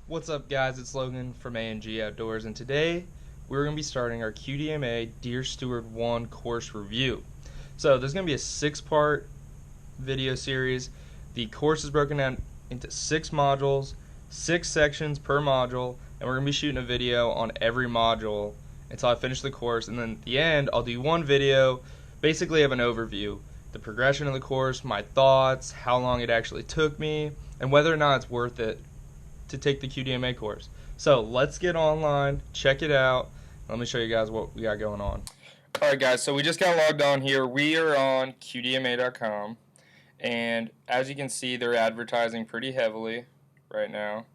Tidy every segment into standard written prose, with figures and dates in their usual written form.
What's up, guys? It's Logan from A&G Outdoors, and today we're going to be starting our QDMA Deer Steward 1 course review. So there's going to be a 6-part video series. The course is broken down into 6 modules, 6 sections per module, and we're going to be shooting a video on every module until I finish the course. And then at the end, I'll do one video, basically of an overview, the progression of the course, my thoughts, how long it actually took me, and whether or not it's worth it to take the QDMA course. So let's get online, check it out. Let me show you guys what we got going on. Alright guys, so we just got logged on here. We are on QDMA.com, and as you can see, they're advertising pretty heavily right now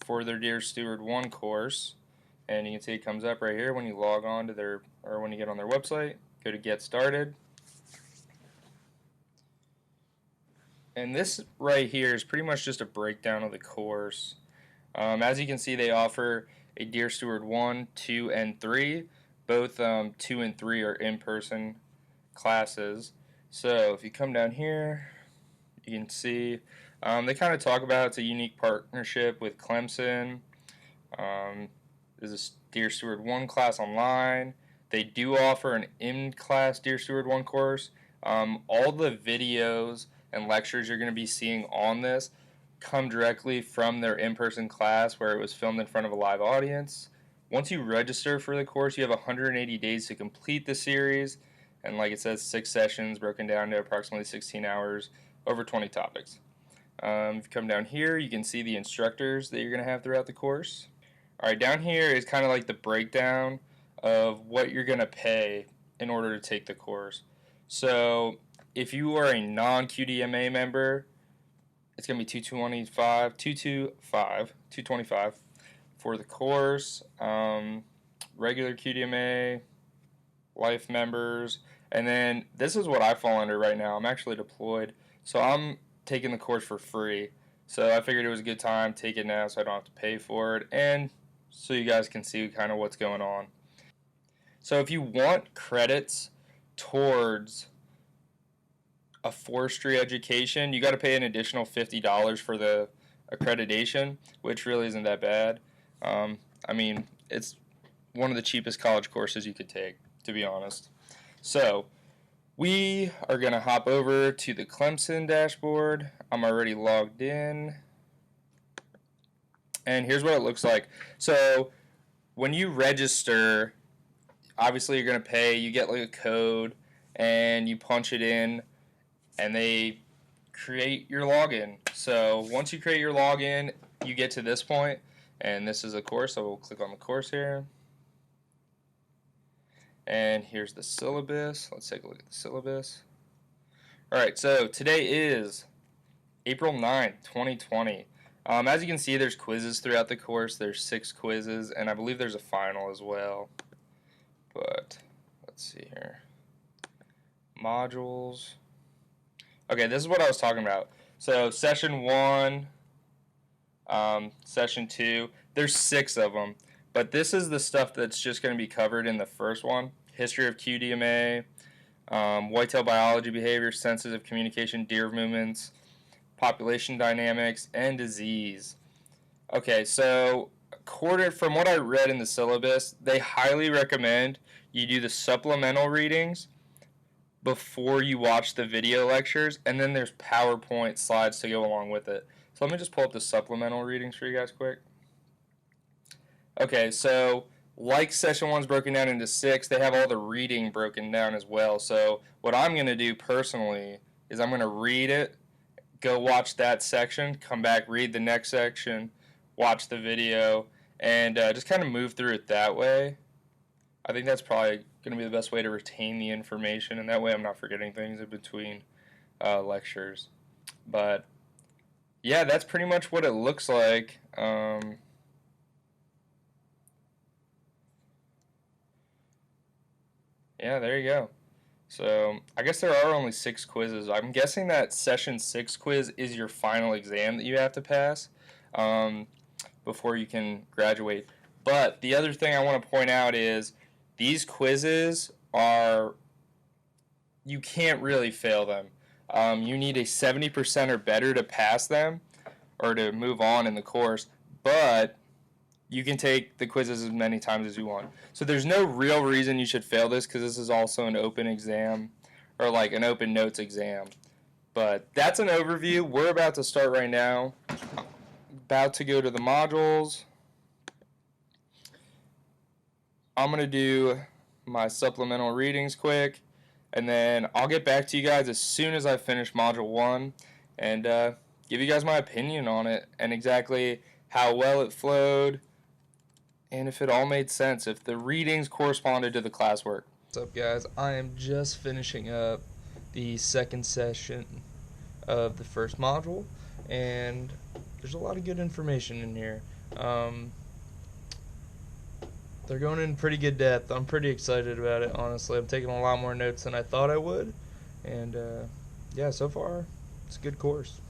for their Deer Steward 1 course. And you can see it comes up right here when you log on to their, or when you get on their website. Go to Get Started. And this right here is pretty much just a breakdown of the course. As you can see, they offer a Deer Steward 1, 2, and 3. Both 2 and 3 are in-person classes. So if you come down here, you can see they kind of talk about it's a unique partnership with Clemson. There's a Deer Steward 1 class online. They do offer an in-class Deer Steward 1 course. All the videos and lectures you're going to be seeing on this come directly from their in-person class where it was filmed in front of a live audience. Once you register for the course, you have 180 days to complete the series, and like it says, 6 sessions broken down to approximately 16 hours over 20 topics. If you come down here, you can see the instructors that you're going to have throughout the course. Alright, down here is kind of like the breakdown of what you're going to pay in order to take the course. So if you are a non-QDMA member, it's going to be $225 for the course. Regular QDMA, life members, and then this is what I fall under right now. I'm actually deployed, so I'm taking the course for free. So I figured it was a good time, take it now so I don't have to pay for it, and so you guys can see kind of what's going on. So if you want credits towards a forestry education, you got to pay an additional $50 for the accreditation, which really isn't that bad. I mean, it's one of the cheapest college courses you could take, to be honest. So we are going to hop over to the Clemson dashboard. I'm already logged in, and here's what it looks like. So when you register, obviously you're going to pay. You get like a code, and you punch it in, and they create your login. So once you create your login, you get to this point, and this is a course, so we'll click on the course here. And here's the syllabus. Let's take a look at the syllabus. Alright, so today is April 9th, 2020. As you can see, there's quizzes throughout the course. There's 6 quizzes, and I believe there's a final as well. But let's see here. Modules. Okay, this is what I was talking about. So session 1, session 2, there's 6 of them. But this is the stuff that's just going to be covered in the first one. History of QDMA, whitetail biology, behavior, sensitive communication, deer movements, population dynamics, and disease. Okay, so from what I read in the syllabus, they highly recommend you do the supplemental readings before you watch the video lectures, and then there's PowerPoint slides to go along with it. So let me just pull up the supplemental readings for you guys quick. Okay, so like session 1's broken down into 6, they have all the reading broken down as well. So what I'm going to do personally is I'm going to read it, go watch that section, come back, read the next section, watch the video, and just kind of move through it that way. I think that's probably going to be the best way to retain the information, and that way I'm not forgetting things in between lectures. But yeah, that's pretty much what it looks like. Yeah, there you go. So I guess there are only 6 quizzes. I'm guessing that session 6 quiz is your final exam that you have to pass before you can graduate. But the other thing I want to point out is these quizzes are, you can't really fail them. You need a 70% or better to pass them or to move on in the course. but you can take the quizzes as many times as you want. So there's no real reason you should fail this because this is also an open exam or like an open notes exam. But that's an overview. We're about to start right now. About to go to the modules. I'm going to do my supplemental readings quick, and then I'll get back to you guys as soon as I finish Module 1 and give you guys my opinion on it and exactly how well it flowed and if it all made sense, if the readings corresponded to the classwork. What's up, guys? I am just finishing up the second session of the first module, and there's a lot of good information in here. They're going in pretty good depth. I'm pretty excited about it, honestly. I'm taking a lot more notes than I thought I would, and yeah, so far it's a good course.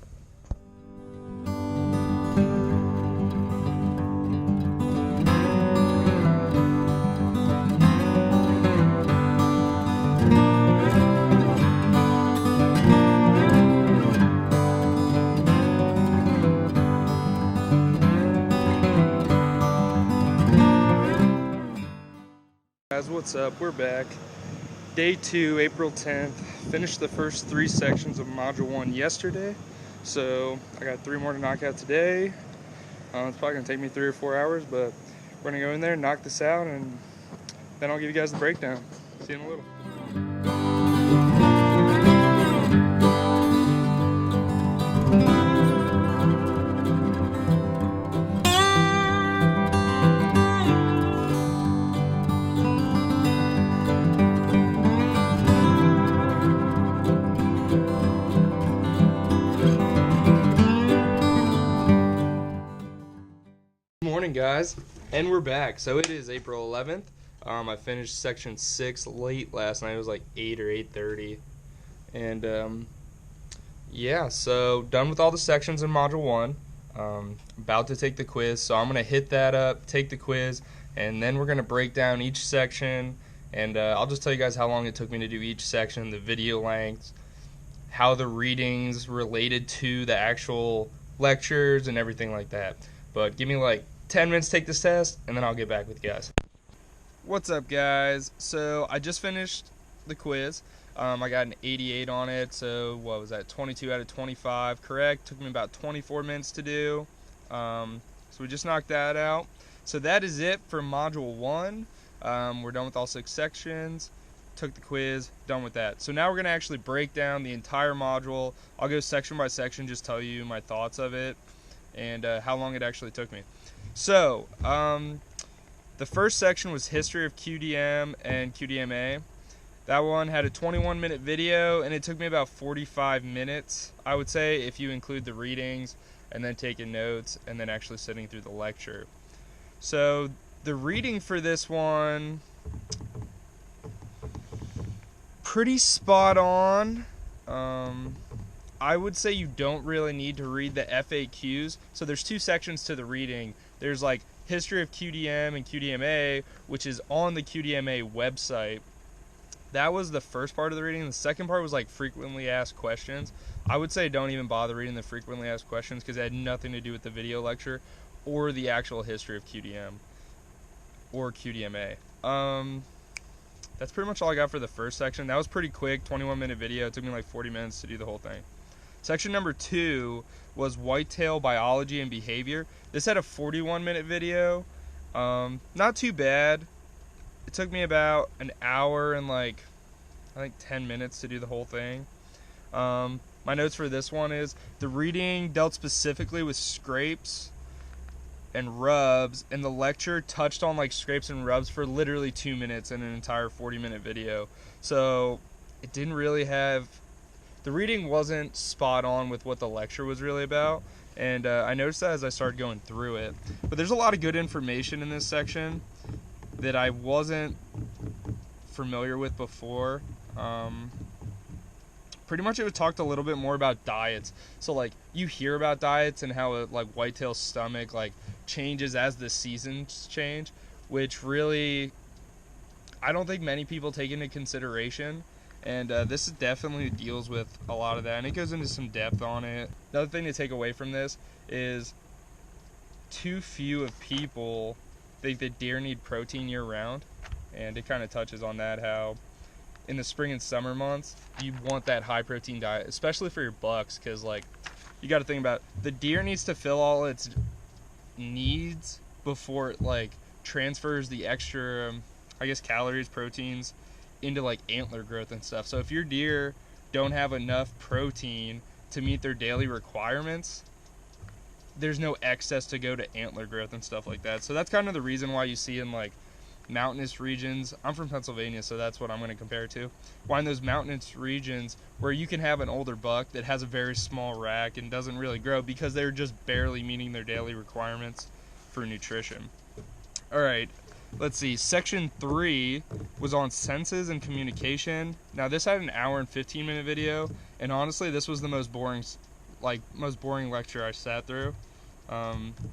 Guys, what's up? We're back. Day 2, April 10th. Finished the first 3 sections of Module 1 yesterday, so I got 3 more to knock out today. It's probably going to take me 3 or 4 hours, but we're going to go in there, knock this out, and then I'll give you guys the breakdown. See you in a little. Morning, guys, and we're back. So it is April 11th. I finished section 6 late last night. It was like 8 or 8:30, and yeah, so done with all the sections in Module 1. About to take the quiz, so I'm gonna hit that up, take the quiz, and then we're gonna break down each section, and I'll just tell you guys how long it took me to do each section, the video lengths, how the readings related to the actual lectures, and everything like that. But give me like 10 minutes to take this test, and then I'll get back with you guys. What's up, guys? So I just finished the quiz. I got an 88 on it, so what was that, 22 out of 25, correct? Took me about 24 minutes to do. So we just knocked that out. So that is it for Module 1. We're done with all 6 sections. Took the quiz, done with that. So now we're going to actually break down the entire module. I'll go section by section, just tell you my thoughts of it and how long it actually took me. So, the first section was History of QDM and QDMA. That one had a 21-minute video, and it took me about 45 minutes, I would say, if you include the readings and then taking notes and then actually sitting through the lecture. So, the reading for this one, pretty spot on. I would say you don't really need to read the FAQs. So there's 2 sections to the reading. There's like History of QDM and QDMA, which is on the QDMA website. That was the first part of the reading. The second part was like frequently asked questions. I would say don't even bother reading the frequently asked questions because it had nothing to do with the video lecture or the actual history of QDM or QDMA. That's pretty much all I got for the first section. That was pretty quick, 21-minute video. It took me like 40 minutes to do the whole thing. Section number 2 was whitetail biology and behavior. This had a 41-minute video. Not too bad. It took me about an hour and like, I think 10 minutes to do the whole thing. My notes for this one is the reading dealt specifically with scrapes and rubs, and the lecture touched on like scrapes and rubs for literally 2 minutes in an entire 40-minute video. So it didn't really have, the reading wasn't spot on with what the lecture was really about, and I noticed that as I started going through it. But there's a lot of good information in this section that I wasn't familiar with before. Pretty much it talked a little bit more about diets. So like you hear about diets and how like whitetail's stomach like changes as the seasons change, which really I don't think many people take into consideration. And this definitely deals with a lot of that, and it goes into some depth on it. Another thing to take away from this is too few of people think that deer need protein year round, and it kind of touches on that, how in the spring and summer months you want that high protein diet, especially for your bucks, because like you got to think about the deer needs to fill all its needs before it like transfers the extra I guess calories, proteins into like antler growth and stuff. So if your deer don't have enough protein to meet their daily requirements, there's no excess to go to antler growth and stuff like that. So that's kind of the reason why you see in like mountainous regions, I'm from Pennsylvania, so that's what I'm going to compare it to, why in those mountainous regions where you can have an older buck that has a very small rack and doesn't really grow because they're just barely meeting their daily requirements for nutrition. Alright, let's see, section 3 was on senses and communication. Now this had an hour and 15 minute video, and honestly this was the most boring lecture I sat through.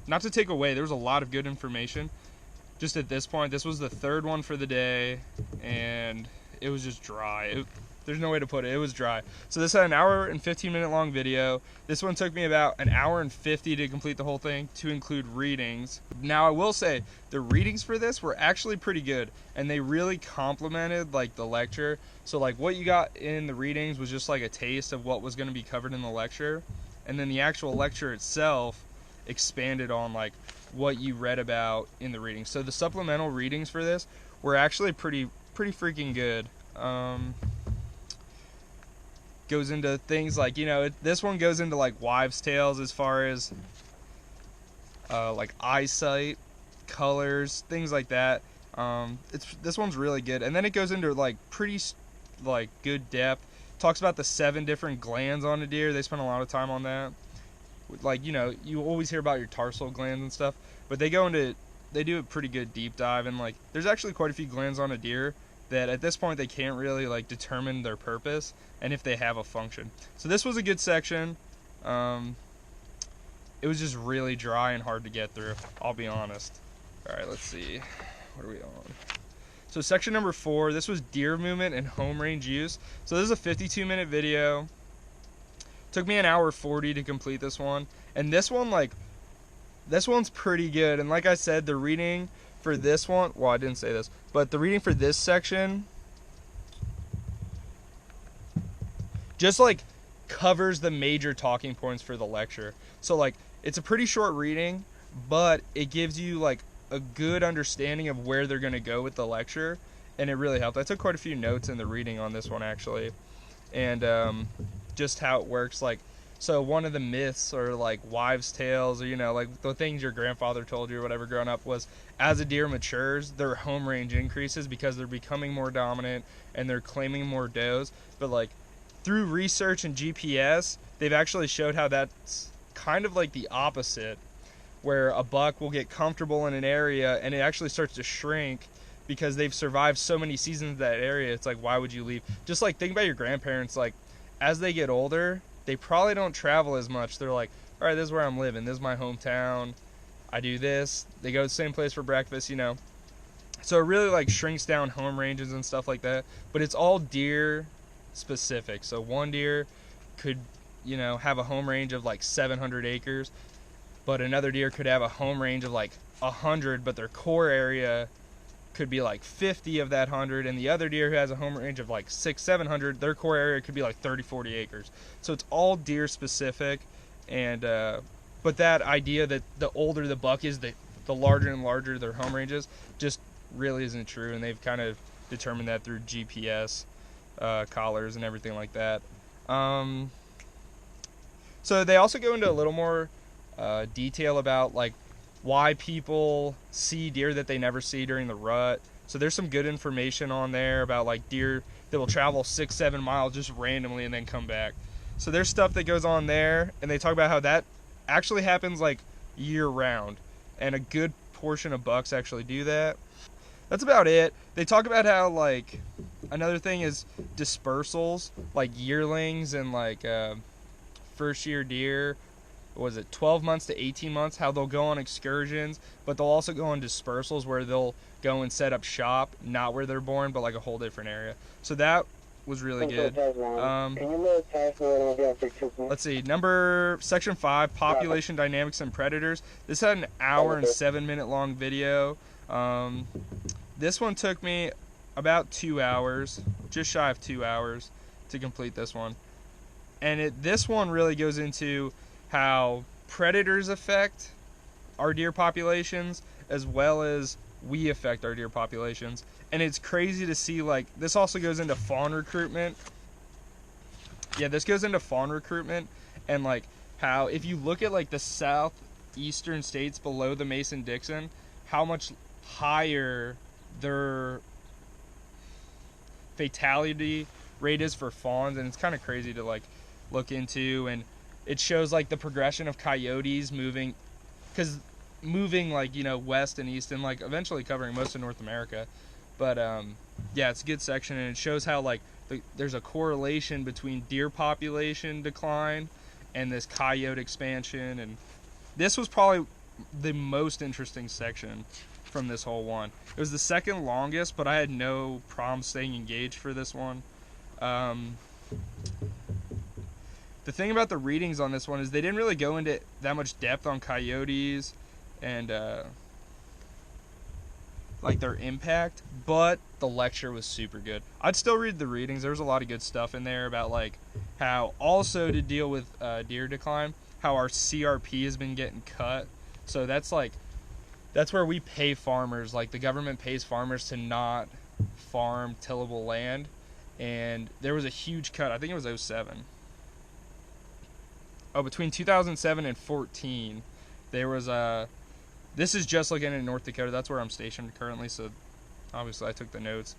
Not to take away, there was a lot of good information. Just at this point, this was the third one for the day, and it was just dry. There's no way to put it. It was dry. So this had an hour and 15 minute long video. This one took me about an hour and 50 to complete the whole thing, to include readings. Now I will say, the readings for this were actually pretty good, and they really complemented like the lecture. So like what you got in the readings was just like a taste of what was going to be covered in the lecture, and then the actual lecture itself expanded on like what you read about in the readings. So the supplemental readings for this were actually pretty freaking good. Goes into things like, you know, this one goes into like wives' tales as far as like eyesight, colors, things like that. This one's really good, and then it goes into like pretty like good depth. Talks about the 7 different glands on a deer. They spend a lot of time on that. Like, you know, you always hear about your tarsal glands and stuff, but they do a pretty good deep dive, and like there's actually quite a few glands on a deer that at this point they can't really like determine their purpose and if they have a function. So this was a good section. It was just really dry and hard to get through, I'll be honest. Alright, let's see, what are we on? So section number 4, this was deer movement and home range use. So this is a 52 minute video. Took me an hour 40 to complete this one, and this one's pretty good. And like I said, the reading for this one, well, I didn't say this, but the reading for this section just like covers the major talking points for the lecture. So like it's a pretty short reading, but it gives you like a good understanding of where they're going to go with the lecture, and it really helped. I took quite a few notes in the reading on this one actually, and just how it works. Like, so one of the myths or like wives' tales, or you know, like the things your grandfather told you or whatever growing up, was as a deer matures, their home range increases because they're becoming more dominant and they're claiming more does. But like through research and GPS, they've actually showed how that's kind of like the opposite, where a buck will get comfortable in an area and it actually starts to shrink because they've survived so many seasons in that area. It's like, why would you leave? Just like think about your grandparents, like as they get older, they probably don't travel as much. They're like, all right, this is where I'm living. This is my hometown. I do this. They go to the same place for breakfast, you know. So it really like shrinks down home ranges and stuff like that. But it's all deer specific. So one deer could, you know, have a home range of like 700 acres. But another deer could have a home range of like 100, but their core area could be like 50 of that 100, and the other deer who has a home range of like 600-700, their core area could be like 30-40 acres. So it's all deer specific, and but that idea that the older the buck is, the larger and larger their home ranges, just really isn't true, and they've kind of determined that through GPS collars and everything like that. So they also go into a little more detail about like why people see deer that they never see during the rut. So there's some good information on there about like deer that will travel 6-7 miles just randomly and then come back. So there's stuff that goes on there, and they talk about how that actually happens like year round, and a good portion of bucks actually do that. That's about it. They talk about how like another thing is dispersals, like yearlings and like first year deer, was it 12 months to 18 months, how they'll go on excursions, but they'll also go on dispersals where they'll go and set up shop, not where they're born, but like a whole different area. So that was really good. Let's see, section 5, population dynamics and predators. This had an hour and 7-minute long video. This one took me about 2 hours, just shy of 2 hours to complete this one. And this one really goes into how predators affect our deer populations as well as we affect our deer populations. And it's crazy to see, like, this also goes into fawn recruitment. Yeah, this goes into fawn recruitment and, like, how if you look at, like, the southeastern states below the Mason-Dixon, how much higher their fatality rate is for fawns. And it's kind of crazy to, like, look into. And it shows, like, the progression of coyotes moving, like, you know, west and east and, like, eventually covering most of North America. But yeah, it's a good section, and it shows how, like, there's a correlation between deer population decline and this coyote expansion. And this was probably the most interesting section from this whole one. It was the second longest, but I had no problem staying engaged for this one. The thing about the readings on this one is they didn't really go into that much depth on coyotes and like their impact, but the lecture was super good. I'd still read the readings. There was a lot of good stuff in there about, like, how also to deal with deer decline, how our CRP has been getting cut. So that's where we pay farmers, like the government pays farmers to not farm tillable land, and there was a huge cut. I think it was 2007. Between 2007 and 14, there was this is just looking in North Dakota. That's where I'm stationed currently, so obviously I took the notes.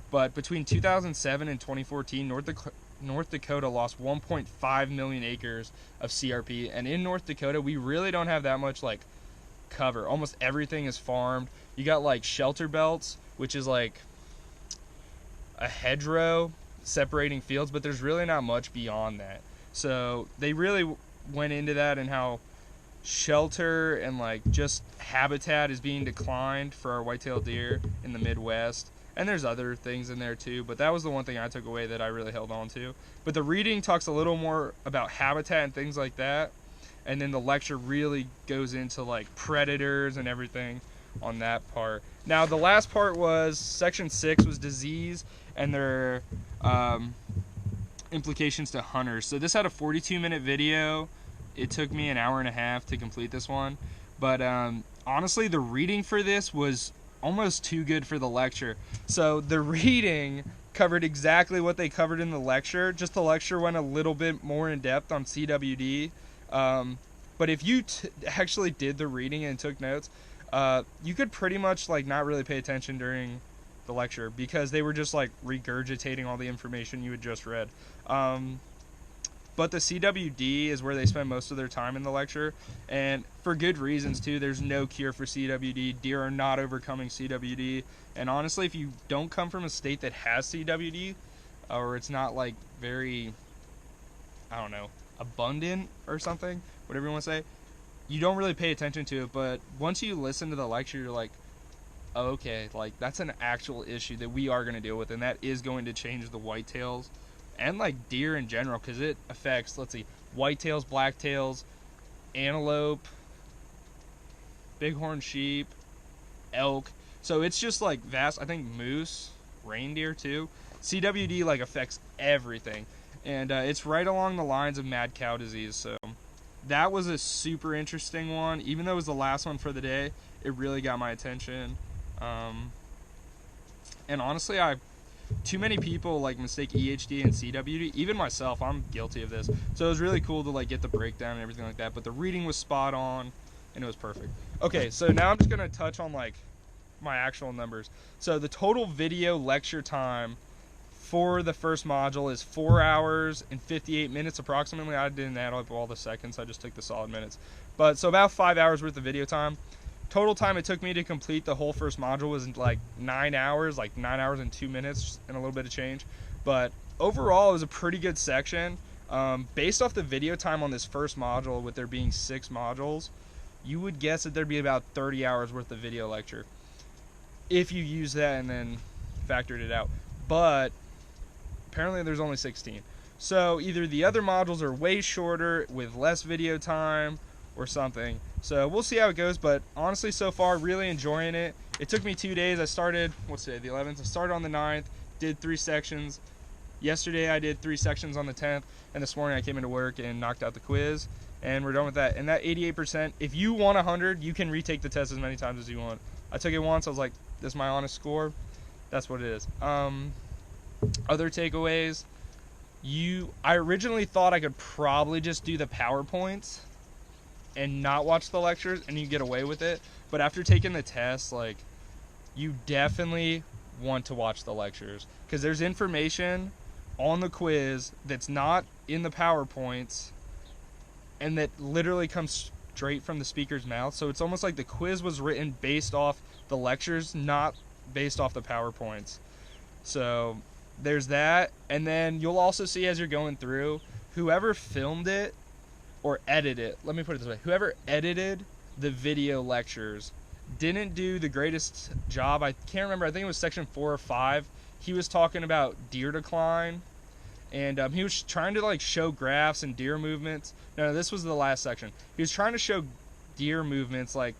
But between 2007 and 2014, North Dakota lost 1.5 million acres of CRP. And in North Dakota, we really don't have that much, like, cover. Almost everything is farmed. You got, like, shelter belts, which is like a hedgerow separating fields, but there's really not much beyond that. So they really went into that and how shelter and, like, just habitat is being declined for our white-tailed deer in the Midwest. And there's other things in there too, but that was the one thing I took away that I really held on to. But the reading talks a little more about habitat and things like that, and then the lecture really goes into, like, predators and everything on that part. Now the last part was section 6 was disease and their implications to hunters. So this had a 42-minute video. It took me an hour and a half to complete this one, but honestly the reading for this was almost too good for the lecture. So the reading covered exactly what they covered in the lecture, just the lecture went a little bit more in depth on CWD. But if you actually did the reading and took notes, you could pretty much, like, not really pay attention during the lecture because they were just, like, regurgitating all the information you had just read. But the CWD is where they spend most of their time in the lecture, and for good reasons too. There's no cure for CWD. Deer are not overcoming CWD, and honestly, if you don't come from a state that has CWD, or it's not, like, very, I don't know, abundant or something, whatever you want to say, you don't really pay attention to it. But once you listen to the lecture, you're like, oh, okay, like, that's an actual issue that we are going to deal with, and that is going to change the whitetails and, like, deer in general, because it affects, let's see, whitetails, blacktails, antelope, bighorn sheep, elk. So it's just, like, vast. I think moose, reindeer too. CWD, like, affects everything, and it's right along the lines of mad cow disease. So that was a super interesting one. Even though it was the last one for the day, it really got my attention. And honestly, too many people, like, mistake EHD and CWD. Even myself, I'm guilty of this. So it was really cool to, like, get the breakdown and everything like that. But the reading was spot on, and it was perfect. Okay, so now I'm just going to touch on, like, my actual numbers. So the total video lecture time for the first module is 4 hours and 58 minutes approximately. I didn't add up all the seconds. I just took the solid minutes. But so about 5 hours worth of video time. Total time it took me to complete the whole first module was, like, 9 hours, like 9 hours and 2 minutes and a little bit of change. But overall, it was a pretty good section. Based off the video time on this first module, with there being 6 modules, you would guess that there'd be about 30 hours worth of video lecture if you use that and then factored it out. But apparently there's only 16. So either the other modules are way shorter with less video time or something. So we'll see how it goes, but honestly so far really enjoying it. It took me 2 days. I started, what's today, the 11th? I started on the 9th, did 3 sections. Yesterday I did 3 sections on the 10th, and this morning I came into work and knocked out the quiz, and we're done with that. And that 88%, if you want 100, you can retake the test as many times as you want. I took it once, I was like, this is my honest score. That's what it is. Other takeaways, I originally thought I could probably just do the PowerPoints and not watch the lectures and you get away with it, but after taking the test, like, you definitely want to watch the lectures because there's information on the quiz that's not in the PowerPoints and that literally comes straight from the speaker's mouth. So it's almost like the quiz was written based off the lectures, not based off the PowerPoints. So there's that. And then you'll also see as you're going through, whoever filmed it or edited it, let me put it this way, whoever edited the video lectures didn't do the greatest job. I can't remember, I think it was section 4 or 5. He was talking about deer decline, and he was trying to like show graphs and deer movements. No, this was the last section. He was trying to show deer movements, like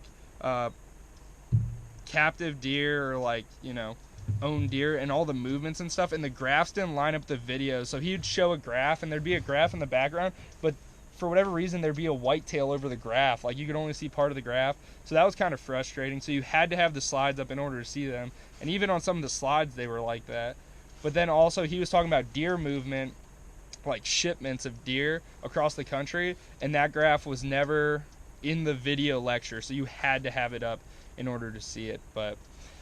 captive deer or like, you know, own deer and all the movements and stuff, and the graphs didn't line up the video. So he'd show a graph and there'd be a graph in the background, but for whatever reason there'd be a whitetail over the graph, like you could only see part of the graph. So that was kind of frustrating. So you had to have the slides up in order to see them, and even on some of the slides they were like that. But then also he was talking about deer movement, like shipments of deer across the country, and that graph was never in the video lecture, so you had to have it up in order to see it. But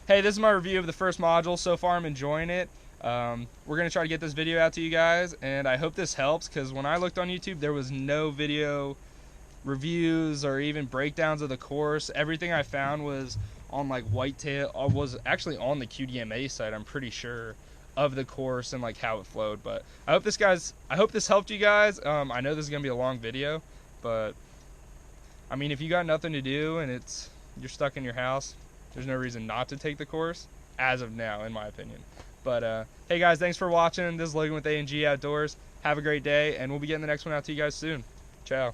hey, this is my review of the first module. So far I'm enjoying it. We're going to try to get this video out to you guys, and I hope this helps, because when I looked on YouTube there was no video reviews or even breakdowns of the course. Everything I found was on like whitetail, was actually on the QDMA site, I'm pretty sure, of the course and like how it flowed. But I hope this helped you guys. I know this is going to be a long video, but I mean, if you got nothing to do and you're stuck in your house, there's no reason not to take the course as of now, in my opinion. But hey guys, thanks for watching. This is Logan with A&G Outdoors. Have a great day, and we'll be getting the next one out to you guys soon. Ciao.